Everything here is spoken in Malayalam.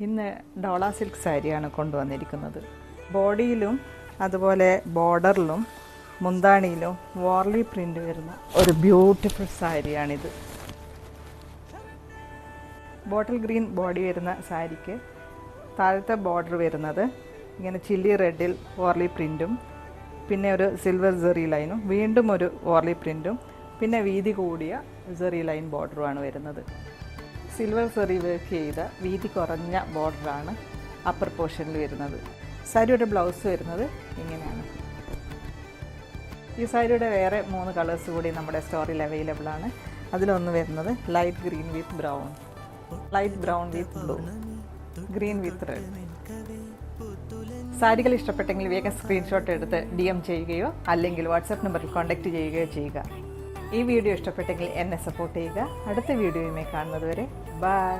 ഇന്ന് ഡോള സിൽക്ക് സാരിയാണ് കൊണ്ടുവന്നിരിക്കുന്നത്. ബോഡിയിലും അതുപോലെ ബോർഡറിലും മുന്താണിയിലും വാർലി പ്രിൻ്റ് വരുന്ന ഒരു ബ്യൂട്ടിഫുൾ സാരിയാണിത്. ബോട്ടിൽ ഗ്രീൻ ബോഡി വരുന്ന സാരിക്ക് താഴത്തെ ബോർഡർ വരുന്നത് ഇങ്ങനെ ചില്ലി റെഡിൽ വാർലി പ്രിൻറ്റും പിന്നെ ഒരു സിൽവർ സെറി ലൈനും വീണ്ടും ഒരു വാർലി പ്രിൻറ്റും പിന്നെ വീതി കൂടിയ സെറി ലൈൻ ബോർഡറുമാണ് വരുന്നത്. സിൽവർ സെറി വർക്ക് ചെയ്ത വീതി കുറഞ്ഞ ബോർഡറാണ് അപ്പർ പോർഷനിൽ വരുന്നത്. സാരിയുടെ ബ്ലൗസ് വരുന്നത് ഇങ്ങനെയാണ്. ഈ സാരിയുടെ വേറെ 3 കളേഴ്സ് കൂടി നമ്മുടെ സ്റ്റോറിൽ അവൈലബിൾ ആണ്. അതിലൊന്ന് വരുന്നത് light green with brown, light brown with blue, green with red. സാരികൾ ഇഷ്ടപ്പെട്ടെങ്കിൽ വേഗം സ്ക്രീൻഷോട്ട് എടുത്ത് DM ചെയ്യുകയോ അല്ലെങ്കിൽ വാട്സാപ്പ് നമ്പറിൽ കോൺടാക്റ്റ് ചെയ്യുകയോ ചെയ്യുക. ഈ വീഡിയോ ഇഷ്ടപ്പെട്ടെങ്കിൽ എന്നെ സപ്പോർട്ട് ചെയ്യുക. അടുത്ത വീഡിയോയുമായി കാണുന്നത് വരെ ബൈ.